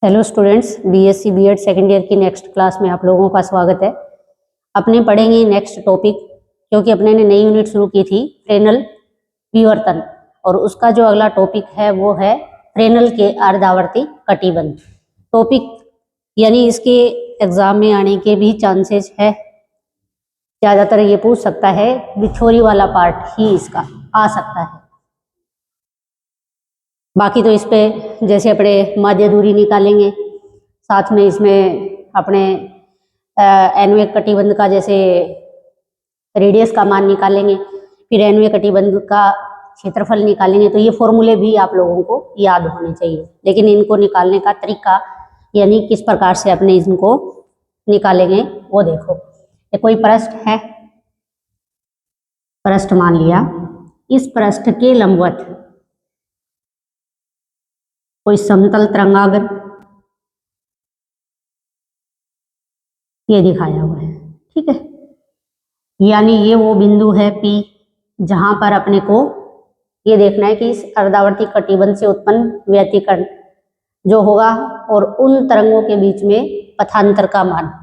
Hello students, BSc BEd second year की next class में आप लोगों का स्वागत है। अपने पढ़ेंगे नेक्स्ट टॉपिक, क्योंकि अपने ने नई यूनिट शुरू की थी फ्रेनल विवर्तन, और उसका जो अगला टॉपिक है वो है फ्रेनल के अर्धावर्ती कटिबंध टॉपिक। यानी इसके एग्जाम में आने के भी चांसेस है, ज़्यादातर ये पूछ सकता है, बिछोरी वाला पार्ट ही इसका आ सकता है। बाकी तो इस पे जैसे अपने माध्य दूरी निकालेंगे, साथ में इसमें अपने एनवे कटिबंध का जैसे रेडियस का मान निकालेंगे, फिर एनवे कटिबंध का क्षेत्रफल निकालेंगे। तो ये फॉर्मूले भी आप लोगों को याद होने चाहिए, लेकिन इनको निकालने का तरीका यानी किस प्रकार से अपने इनको निकालेंगे वो देखो। ये कोई पृष्ठ है, पृष्ठ मान लिया, इस पृष्ठ के लंबवत कोई समतल तरंगाग्र ये दिखाया हुआ है, ठीक है। यानी ये वो बिंदु है P, जहां पर अपने को ये देखना है कि इस अर्धावर्ती कटिबंध से उत्पन्न व्यतिकरण जो होगा और उन तरंगों के बीच में पथांतर का मान।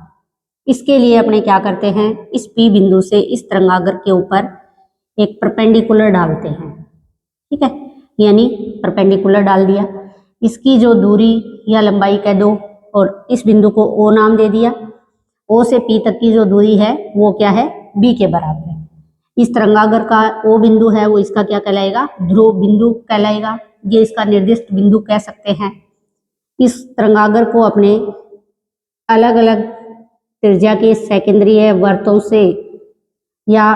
इसके लिए अपने क्या करते हैं, इस P बिंदु से इस तरंगाग्र के ऊपर एक परपेंडिकुलर डालते हैं, ठीक है। यानी परपेंडिकुलर डाल दिया, इसकी जो दूरी या लंबाई कह दो, और इस बिंदु को O नाम दे दिया। O से P तक की जो दूरी है वो क्या है, B के बराबर है। इस तरंगाग्र का O बिंदु है वो इसका क्या कहलाएगा, ध्रुव बिंदु कहलाएगा। ये इसका निर्दिष्ट बिंदु कह सकते हैं। इस तरंगाग्र को अपने अलग अलग त्रिज्या के सेकेंद्रीय वृत्तों से या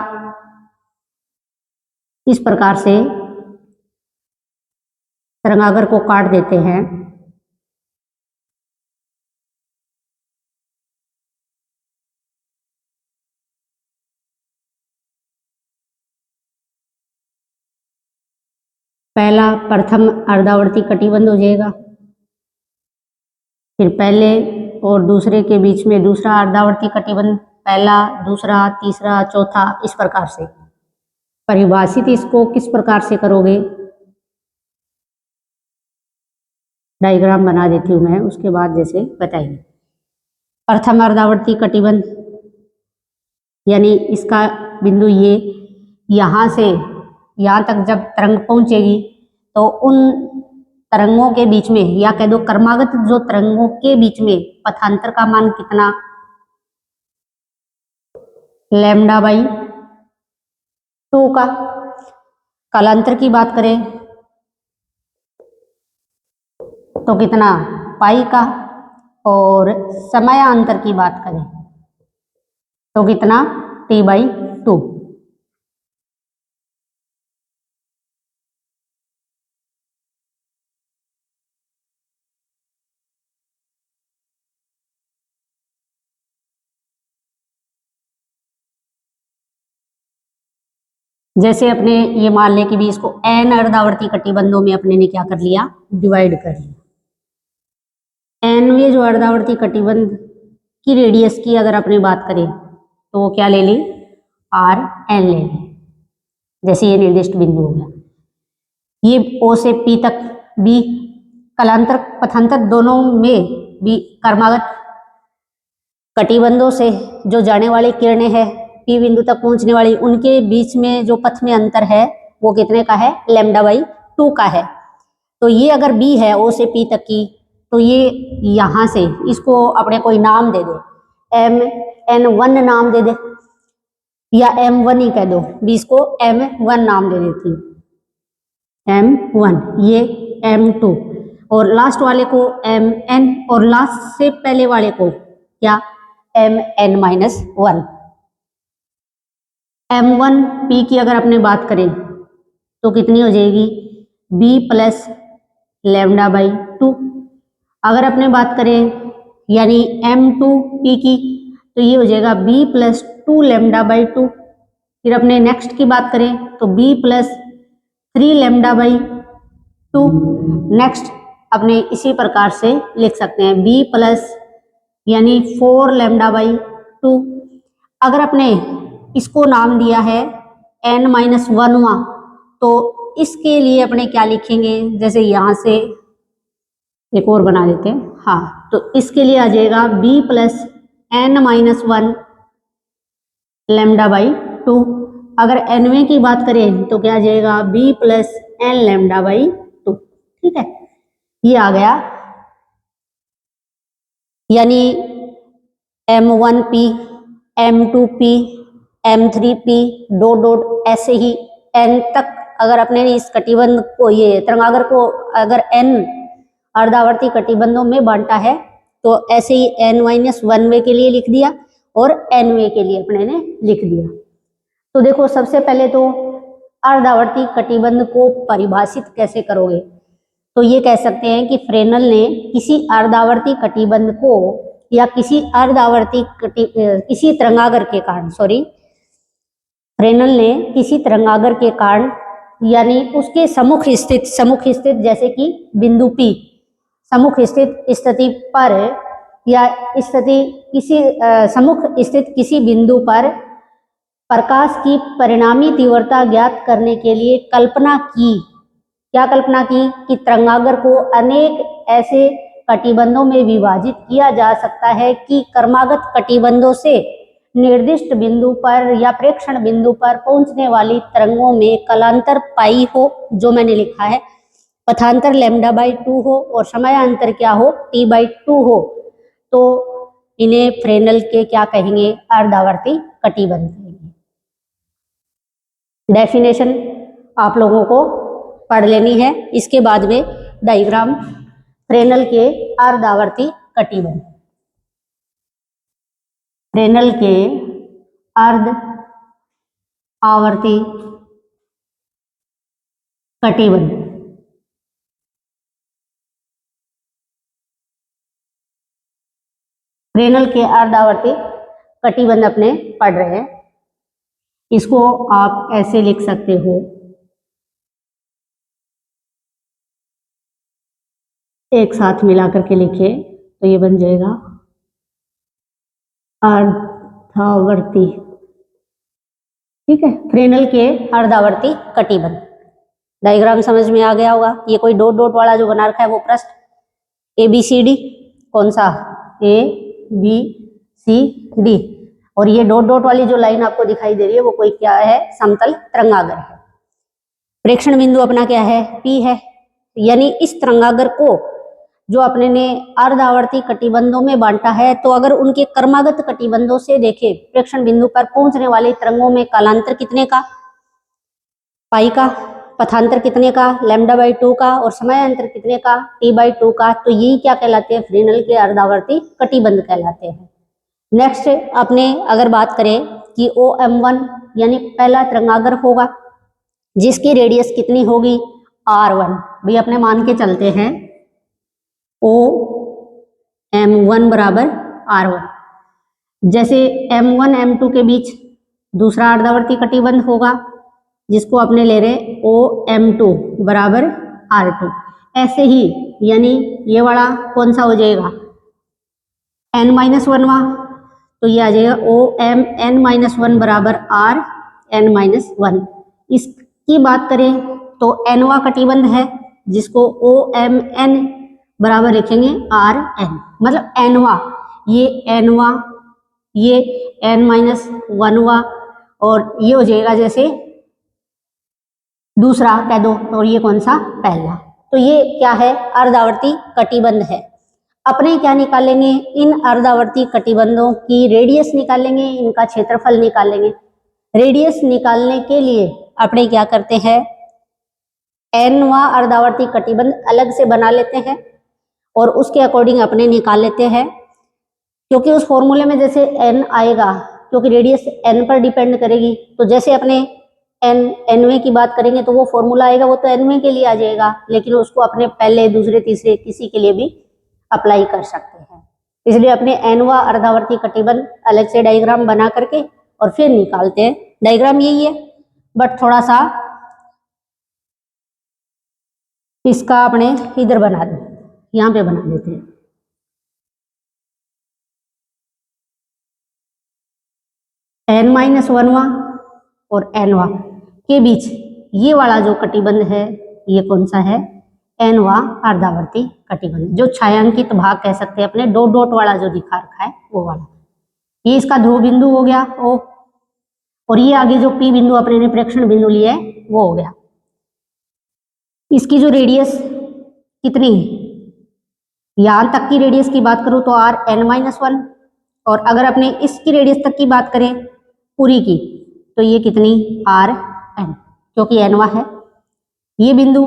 इस प्रकार से तरंगाग्र को काट देते हैं। पहला प्रथम अर्धावर्ती कटिबंध हो जाएगा, फिर पहले और दूसरे के बीच में दूसरा अर्धावर्ती कटिबंध, पहला, दूसरा, तीसरा, चौथा, इस प्रकार से परिभाषित। इसको किस प्रकार से करोगे, डायग्राम बना देती हूं मैं, उसके बाद जैसे बताएंगे। प्रथम अर्धावर्ती कटिबंध यानी इसका बिंदु ये, यहां से यहां तक जब तरंग पहुंचेगी तो उन तरंगों के बीच में, या कह दो क्रमागत जो तरंगों के बीच में पथांतर का मान कितना, λ/2 का। कालांतर की बात करें तो कितना, पाई का। और समयांतर की बात करें तो कितना, T/2। जैसे अपने ये मान ले कि भी इसको n अर्धावर्ती कटिबंधों में अपने ने क्या कर लिया, डिवाइड कर लिया। nवें जो अर्धावर्ती कटिबंध की रेडियस की अगर अपने बात करें तो वो क्या ले ली, Rn ले ली। जैसे ये निर्दिष्ट बिंदु हो गया, ये O से P तक B, कलांतर पथांतर दोनों में भी क्रमागत कटिबंधों से जो जाने वाली किरणें हैं P बिंदु तक पहुंचने वाली, उनके बीच में जो पथ में अंतर है वो कितने का है, λ/2 का है। तो ये अगर B है O से P तक की, तो ये यहां से इसको अपने कोई नाम दे दे, Mn1 नाम दे दे, या M1 ही कह दो, B इसको M1 नाम दे देती हूँ, M1, ये M2, और लास्ट वाले को Mn, और लास्ट से पहले वाले को क्या, Mn-1। M1 P की अगर अपने बात करें तो कितनी हो जाएगी, B प्लस λ/2। अगर अपने बात करें यानी M2 P की, तो ये हो जाएगा B प्लस 2 λ/2। फिर अपने नेक्स्ट की बात करें तो B प्लस 3 λ/2। नेक्स्ट अपने इसी प्रकार से लिख सकते हैं, B प्लस यानी 4 λ/2। अगर अपने इसको नाम दिया है n-1वां, तो इसके लिए अपने क्या लिखेंगे, जैसे यहां से एक और बना देते हैं। हाँ, तो इसके लिए आ जाएगा b प्लस n माइनस 1 λ/2। अगर nवें की बात करें तो क्या आ जाएगा b प्लस n λ/2। ठीक है, ये आ गया, यानी m1p m2p m3p dot dot ऐसे ही n तक। अगर अपने इस कटिबंध को, ये तरंगागर को अगर n अर्धावर्ती कटिबंधों में बांटा है तो ऐसे ही n-1 के लिए लिख दिया और n के लिए अपने ने लिख दिया। तो देखो, सबसे पहले तो अर्धावर्ती कटिबंध को परिभाषित कैसे करोगे, तो ये कह सकते हैं कि फ्रेनल ने किसी अर्धावर्ती कटिबंध को या किसी तरंगागर के कारण, फ्रेनल ने किसी तरंगागर के कारण यानी उसके सम्मुख स्थित जैसे कि बिंदु P सम्मुख स्थित स्थिति पर या सम्मुख स्थित किसी बिंदु पर प्रकाश की परिणामी तीव्रता ज्ञात करने के लिए कल्पना की कि तरंगागर को अनेक ऐसे कटिबंधों में विभाजित किया जा सकता है कि क्रमागत कटिबंधों से निर्दिष्ट बिंदु पर या प्रेक्षण बिंदु पर पहुंचने वाली तरंगों में कालांतर पाई हो, जो मैंने लिखा है, पथांतर λ/2 हो और समयांतर क्या हो, t/2 हो, तो इन्हें फ्रेनल के क्या कहेंगे, अर्धावर्ती कटिबंध कहेंगे। डेफिनेशन आप लोगों को पढ़ लेनी है, इसके बाद में डायग्राम फ्रेनल के अर्धावर्ती कटिबंध। फ्रेनल के अर्ध आवर्ती कटिबंध। फ्रेनल के अर्धावर्ती कटिबंध अपने पढ़ रहे हैं। इसको आप ऐसे लिख सकते हो, एक साथ मिला करके लिखे तो ये बन जाएगा अर्धावर्ती। ठीक है, फ्रेनल के अर्धावर्ती कटिबंध। डायग्राम समझ में आ गया होगा। ये कोई डॉट डॉट वाला जो बना रखा है वो पृष्ठ ABCD, कौन सा, ABCD, और ये डॉट डॉट वाली जो लाइन आपको दिखाई दे रही है वो कोई क्या है, समतल तरंगागर है। प्रेक्षण बिंदु अपना क्या है, P है, यानी इस तरंगागर को जो अपने ने अर्धावर्ती कटिबंधों में बांटा है, तो अगर उनके क्रमागत कटिबंधों से देखें, प्रेक्षण बिंदु पर पहुंचने वाली तरंगों में कालांतर कितने का, पाई का, पथांतर कितने का, λ/2 का, और समयांतर कितने का, t/2 का, तो यही क्या कहलाते हैं, फ्रेनल के अर्धावर्ती कटिबंध कहलाते हैं। नेक्स्ट अपने अगर बात करें कि OM1 यानी पहला तरंगागर होगा जिसकी रेडियस कितनी होगी, R1। भाई अपने मान के चलते हैं OM1 बराबर R1। जैसे M1 M2 के बीच दूसरा अर्धावर्ती कटिबंध होगा जिसको अपने ले रहे OM2 बराबर R2। ऐसे ही यानी ये वाला कौन सा हो जाएगा, n-1वां, तो ये आ जाएगा OM(n-1) बराबर Rn-1। इसकी बात करें तो nवां कटिबंध है जिसको OMN बराबर लिखेंगे Rn, मतलब nवां, ये nवां, ये n-1वां, और ये हो जाएगा जैसे दूसरा कह दो, और ये कौन सा, पहला। तो ये क्या है, अर्धावर्ती कटिबंध है। अपने क्या निकालेंगे, इन अर्धावर्ती कटिबंधों की रेडियस निकालेंगे, इनका क्षेत्रफल निकालेंगे। रेडियस निकालने के लिए अपने क्या करते हैं, nवां अर्धावर्ती कटिबंध अलग से बना लेते हैं और उसके अकॉर्डिंग अपने निकाल लेते हैं, क्योंकि उस फॉर्मूले में जैसे n आएगा, क्योंकि रेडियस n पर डिपेंड करेगी, तो जैसे अपने nवें की बात करेंगे तो वो फॉर्मूला आएगा वो तो nवें के लिए आ जाएगा, लेकिन उसको अपने पहले दूसरे तीसरे किसी के लिए भी अप्लाई कर सकते हैं। इसलिए अपने nवां अर्धावर्ती कटिबंध अलग से डायग्राम बना करके और फिर निकालते हैं। डायग्राम यही है, बट थोड़ा सा इसका अपने इधर बना दो, यहाँ पे बना देते हैं। n-1वां और nवां के बीच ये वाला जो कटिबंध है ये कौन सा है, n वा अर्धावर्ती कटिबंध, जो छायांकित भाग कह सकते हैं अपने, डॉट डॉट वाला जो दिखा रखा है वो वाला। ये इसका ध्रुव बिंदु हो गया O, और ये आगे जो P बिंदु अपने ने प्रेक्षण बिंदु लिया है वो हो गया। इसकी जो रेडियस कितनी है, यहां तक की रेडियस की बात करूं तो Rn-1, और अगर अपने इसकी रेडियस तक की बात करें पूरी की तो ये कितनी Rn, क्योंकि nवा है। ये बिंदु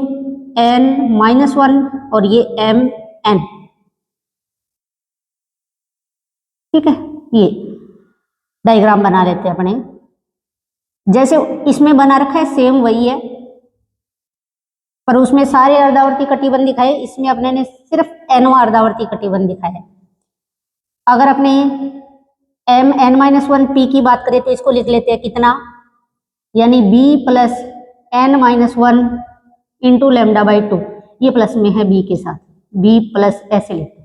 n-1 और ये mn, ठीक है। ये डायग्राम बना लेते हैं अपने, जैसे इसमें बना रखा है सेम वही है, पर उसमें सारे अर्धावर्ती कटिबंध दिखाए, इसमें अपने ने सिर्फ nवा अर्धावर्ती कटिबंध दिखाया है। अगर अपने mn-1 p की बात करें तो इसको लिख लेते हैं कितना, यानी b plus n-1 into lambda by 2, ये प्लस में है b के साथ, b प्लस ऐसे लेते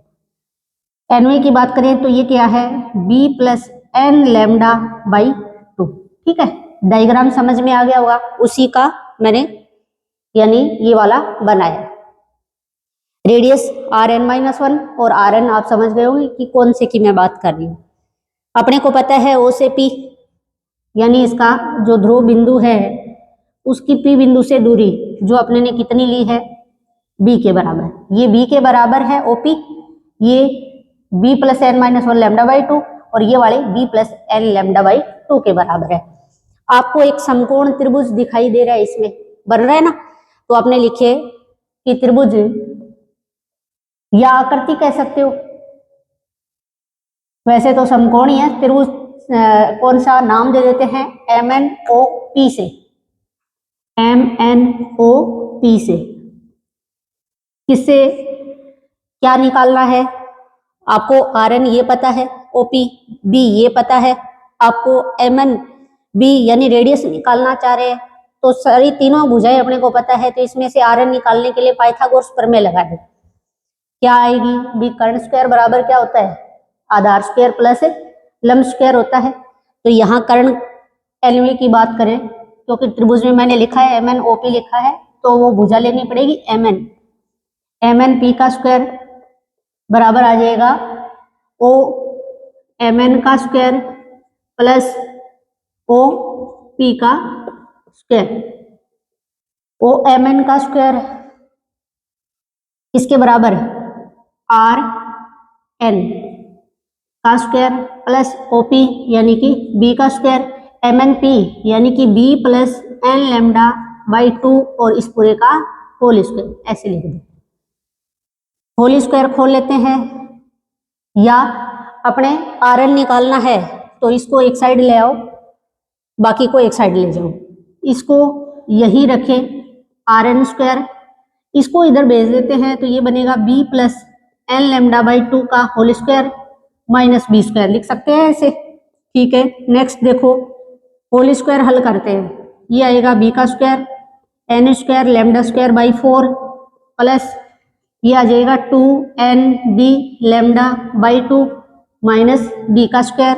हैं। nवे की बात करें तो ये क्या है, b plus n lambda by 2, ठीक है। डायग्राम समझ में आ गया होगा, उसी का मैंने यानी ये वाला बनाया। रेडियस Rn-1 और Rn आप समझ गए होंगे कि कौन से की मैं बात कर रही हूँ। अपने को पता है O से P, यानी इसका जो ध्रुव बिंदु है उसकी P बिंदु से दूरी जो अपने ने कितनी ली है, B के बराबर। ये B के बराबर है OP, ये B plus n-1 lambda by 2, और ये वाले B plus n lambda by 2 के बराबर है। आपको एक समकोण त्रिभुज दिखाई दे रहा है, इसमें बन रहा है ना, तो आपने लिखे कि त्रिभुज या आकृति कह सकते हो, वैसे तो समकोण ही है। त्रिभुज कौन सा नाम दे देते हैं, MNOP से, MNOP से। किससे क्या निकालना है, आपको Rn ये पता है, OP B ये पता है, आपको MN B यानी रेडियस निकालना चाह रहे हैं, तो सारी तीनों भुजाएं अपने को पता है, तो इसमें से Rn निकालने के लिए पाइथागोरस प्रमेय लगा दे। क्या आएगी, B कर्ण स्क्वायर बराबर क्या होता है, आधार स्क्वायर प्लस लंब स्क्वायर होता है। तो यहाँ कर्ण एलवी की बात करें, क्योंकि त्रिभुज में मैंने लिखा है MNOP लिखा है, तो वो भुजा लेनी पड़ेगी MN P का स्क्वायर बराबर आ जाएगा O MN का स्क्वायर प्लस O P का स्क्वायर। O MN का स्क्वायर इसके बराबर R N का स्क्वायर प्लस OP यानी कि B का स्क्वायर, MNP यानी कि B plus n lambda by 2 और इस पूरे का होल स्क्वायर, ऐसे लिख दे। होल स्क्वायर खोल लेते हैं, या अपने Rn निकालना है तो इसको एक साइड ले आओ, बाकी को एक साइड ले जाओ, इसको यही रखें Rn स्क्वायर, इसको इधर भेज देते हैं तो ये बनेगा B plus n lambda by 2 का whole square minus B square, लिख सकते हैं ऐसे, ठीक है। नेक्स्ट देखो, होल स्क्वायर हल करते हैं, ये आएगा B का square n square lambda square by 4 plus ये आ जाएगा 2nb lambda by 2 minus B का स्क्वायर,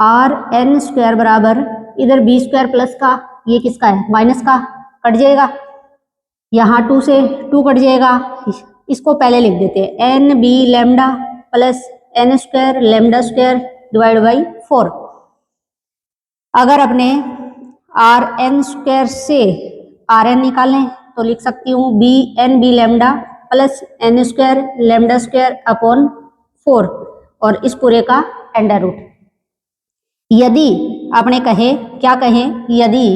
Rn स्क्वायर बराबर इधर B स्क्वायर प्लस का, ये किसका है, माइनस का, कट जाएगा, यहाँ 2 से 2 कट जाएगा, इसको पहले लिख देते हैं nb lambda plus n square lambda square divide by 4। अगर अपने Rn स्क्वायर से Rn निकालें तो लिख सकती हूँ bnb lambda plus n square lambda square upon 4 और इस पूरे का अंडर रूट। यदि आपने कहे, क्या कहें, यदि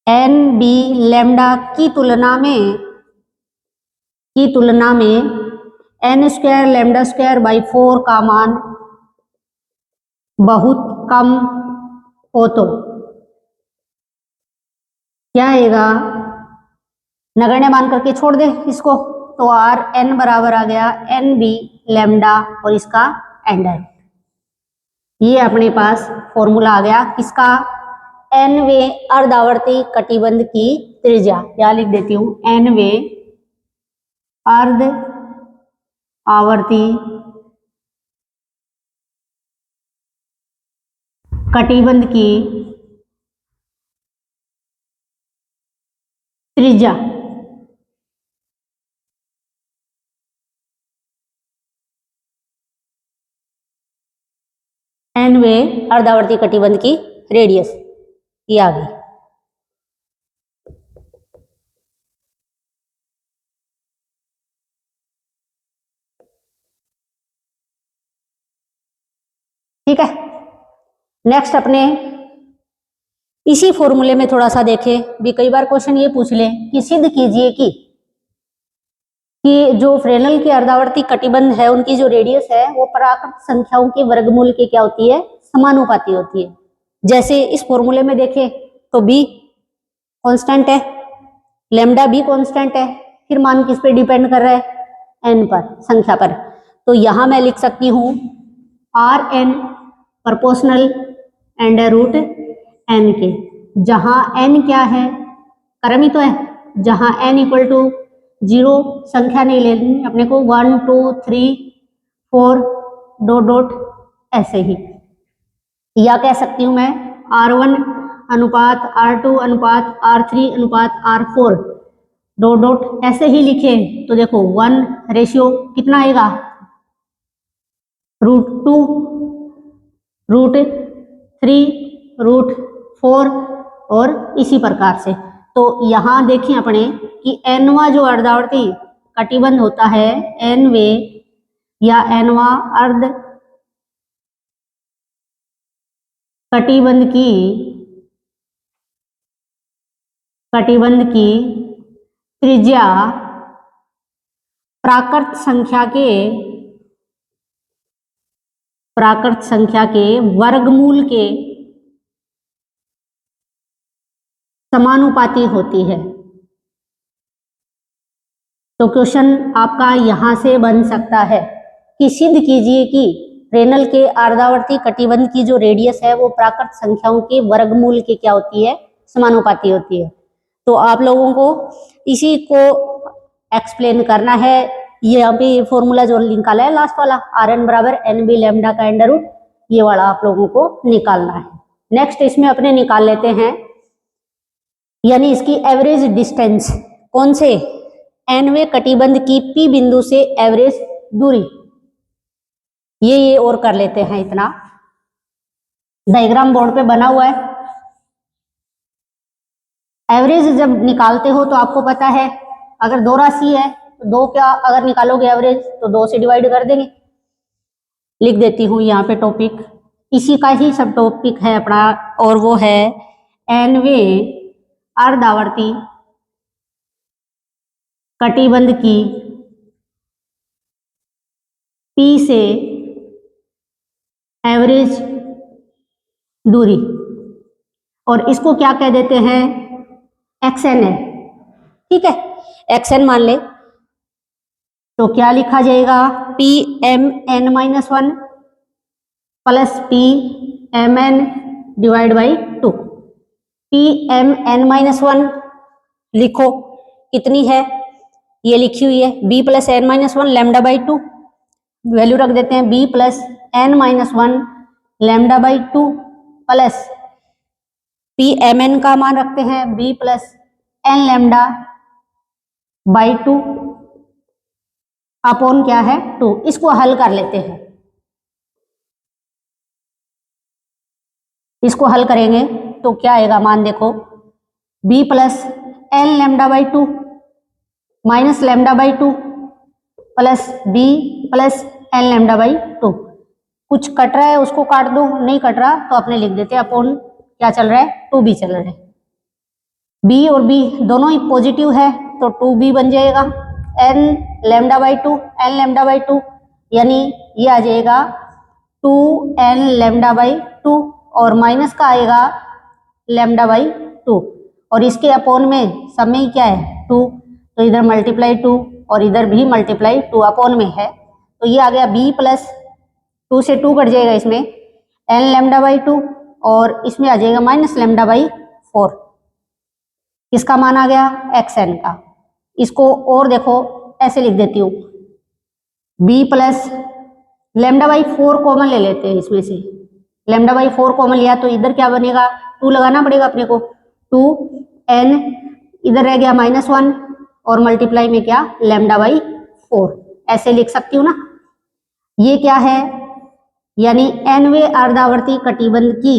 nb लैम्डा की तुलना में n square lambda square by 4 का मान बहुत कम हो तो क्या आएगा, नगण्य मान करके छोड़ दे इसको, तो Rn बराबर आ गया nb लैम्डा और इसका अंडर। ये अपने पास फॉर्मूला आ गया किसका, nवे अर्धावर्ती कटिबंध की त्रिज्या, या लिख देती हूँ nवे अर्ध आवर्ती कटिबंध की त्रिज्या वे अर्धावर्ती कटिबंध की रेडियस, ये आ गई। ठीक है, नेक्स्ट अपने इसी फॉर्मूले में थोड़ा सा देखें, भी कई बार क्वेश्चन ये पूछ ले कि सिद्ध कीजिए कि जो फ्रेनेल के अर्धावर्ती कटिबंध है उनकी जो रेडियस है वो प्राकृत संख्याओं के वर्गमूल के क्या होती है, समानुपाती होती है। जैसे इस फॉर्मूले में देखें तो बी कांस्टेंट है, लैम्डा भी कांस्टेंट है, फिर मान किस पे डिपेंड कर रहा है, एन पर, संख्या पर। तो यहां मैं लिख सकती हूं r n proportional under root n के, जहां एन क्या है, क्रम ही तो है, जहां एन इक्वल टू 0 संख्या नहीं लेनी अपने को, 1 2 3 4 डॉट डॉट ऐसे ही, या कह सकती हूं मैं R1 अनुपात R2 अनुपात R3 अनुपात R4 डॉट डॉट ऐसे ही लिखे तो देखो 1 रेशियो कितना आएगा, √2 √3 √4 और इसी प्रकार से। तो यहां देखें अपने कि एनवा जो अर्धावर्ती कटिबंध होता है, एनवे या एनवा अर्ध कटिबंध की त्रिज्या प्राकृत संख्या के वर्गमूल के समानुपाती होती है। तो क्वेश्चन आपका यहां से बन सकता है कि सिद्ध कीजिए कि फ्रेनेल के अर्धावर्ती कटिबंध की जो रेडियस है वो प्राकृत संख्याओं के वर्गमूल के क्या होती है, समानुपाती होती है। तो आप लोगों को इसी को एक्सप्लेन करना है। ये यहाँ पे फॉर्मूला जो निकाला है लास्ट वाला, आर एन बराबर एन बी लैम्डा का अंडर रूट, ये वाला आप लोगों को निकालना है। नेक्स्ट इसमें अपने निकाल लेते हैं, यानी इसकी एवरेज डिस्टेंस, कौन से, एनवे कटिबंध की पी बिंदु से एवरेज दूरी, ये और कर लेते हैं। इतना डायग्राम बोर्ड पे बना हुआ है। एवरेज जब निकालते हो तो आपको पता है अगर 2 राशि है तो 2 क्या अगर निकालोगे एवरेज तो 2 से डिवाइड कर देंगे। लिख देती हूँ यहाँ पे टॉपिक, इसी का ही सब टॉपिक है अपना, और वो है एनवे अर्धावर्ती कटिबंध की पी से एवरेज दूरी, और इसको क्या कह देते हैं, एक्सएन है। ठीक है, एक्सएन मान ले तो क्या लिखा जाएगा, p m n minus 1 plus p m n divide by 2। P m n minus 1 लिखो कितनी है, ये लिखी हुई है b plus n minus 1 lambda by 2, value रख देते हैं b plus n minus 1 lambda by 2 plus p m n का मान रखते हैं b plus n lambda by 2 upon क्या है 2। इसको हल कर लेते हैं, इसको हल करेंगे तो क्या आएगा, मान देखो b plus n lambda by 2 minus lambda by 2 plus b plus n lambda by 2। कुछ कट रहा है उसको काट दो, नहीं कट रहा तो अपने लिख देते हैं अपॉन क्या चल रहा है, 2b चल रहा है। b और b दोनों ही पॉजिटिव है तो 2b बन जाएगा, n lambda by 2 n lambda by 2, यानी ये आ जाएगा 2n लैम्डा बाई 2 और माइनस का आएगा लैम्डा बाई 2, और इसके अपॉन में सब में क्या है 2, तो इधर मल्टीप्लाई 2 और इधर भी मल्टीप्लाई 2 अपॉन में है, तो ये आ गया b प्लस 2 से 2 कट जाएगा इसमें n लैम्डा बाई 2 और इसमें आ जाएगा माइनस लैम्डा बाई 4। इसका मान आ गया xn का। इसको और देखो ऐसे लिख देती हूँ, b plus lambda by 4 common ले लेते हैं, इसमें से लैम्डा बाई 4 कॉमन लिया तो इधर क्या बनेगा, 2 लगाना पड़ेगा अपने को, 2n इधर रह गया माइनस 1 और मल्टीप्लाई में क्या लैम्डा बाई 4, ऐसे लिख सकती हूँ ना। ये क्या है यानी nवें अर्धावर्ती कटिबंध की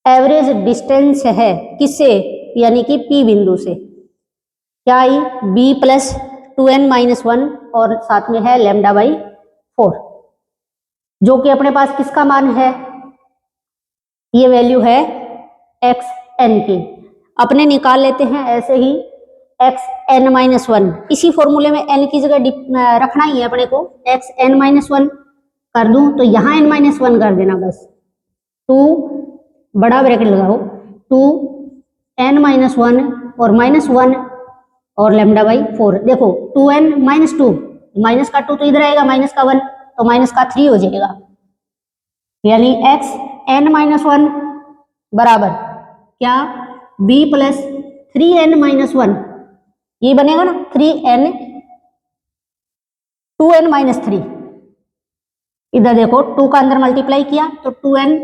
एवरेज डिस्टेंस है किससे, यानी कि P बिंदु से, क्या आई b प्लस 2n-1 और साथ में है λ/4, जो कि अपने पास किसका मान है, ये वैल्यू है xn की। अपने निकाल लेते हैं ऐसे ही xn-1, इसी फॉर्मूले में n की जगह रखना ही है अपने को, xn-1 कर दूं तो यहाँ n-1 कर देना बस, 2 बड़ा ब्रैकेट लगाओ, 2n-1 और -1 और λ/4। देखो 2n-2, माइनस का 2 तो इधर आएगा, माइनस का 1 तो माइनस का 3 हो जाएगा, यानी xn-1 बराबर क्या, b प्लस 3n-1, ये बनेगा ना 2n-3। इधर देखो 2 का अंदर मल्टीप्लाई किया तो 2n,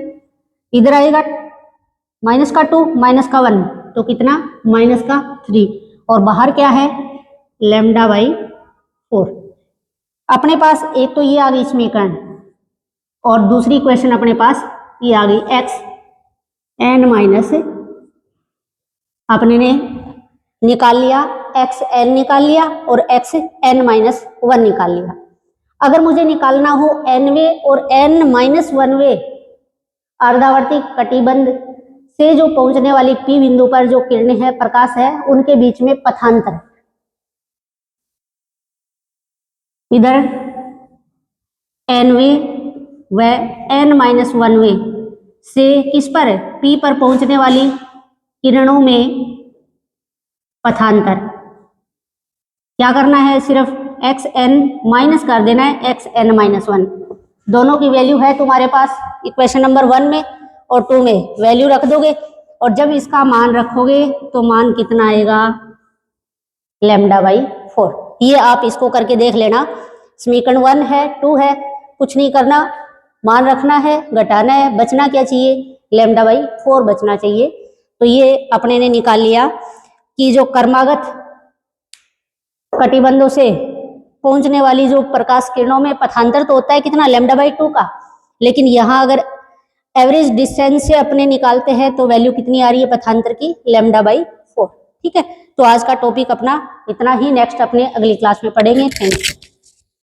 इधर आएगा माइनस का 2 माइनस का 1 तो कितना, माइनस का 3, और बाहर क्या है λ/4। अपने पास एक तो ये आ गई समीकरण, और दूसरी इक्वेशन अपने पास ये आ गई xn-, अपने ने निकाल लिया, xn निकाल लिया और xn-1 निकाल लिया। अगर मुझे निकालना हो nवें और n-1वें अर्धावर्ती कटिबंध से जो पहुंचने वाली P बिंदु पर जो किरणें हैं, प्रकाश है, उनके बीच में पथांतर, इधर nवें व n-1वें से किस पर, P पर पहुंचने वाली किरणों में पथांतर, क्या करना है, सिर्फ xn माइनस कर देना है xn-1, दोनों की वैल्यू है तुम्हारे पास इक्वेशन नंबर 1 में और 2 में, वैल्यू रख दोगे और जब इसका मान रखोगे तो मान कितना आएगा, λ/4। ये आप इसको करके देख लेना, समीकरण 1 है 2 है, कुछ नहीं करना, मान रखना है, घटाना है, बचना क्या चाहिए, λ/4 बचना चाहिए। तो ये अपने ने निकाल लिया कि जो कर्मागत कटिबंधों से पहुंचने वाली जो प्रकाश किरणों में पथांतर तो होता है कितना, λ/2 का, लेकिन यहाँ अगर एवरेज डिस्टेंस से अपने निकालते हैं तो वैल्यू कितनी आ रही है पथांतर की, λ/4। ठीक है, तो आज का टॉपिक अपना इतना ही, नेक्स्ट अपने अगली क्लास में पढ़ेंगे। Thank you.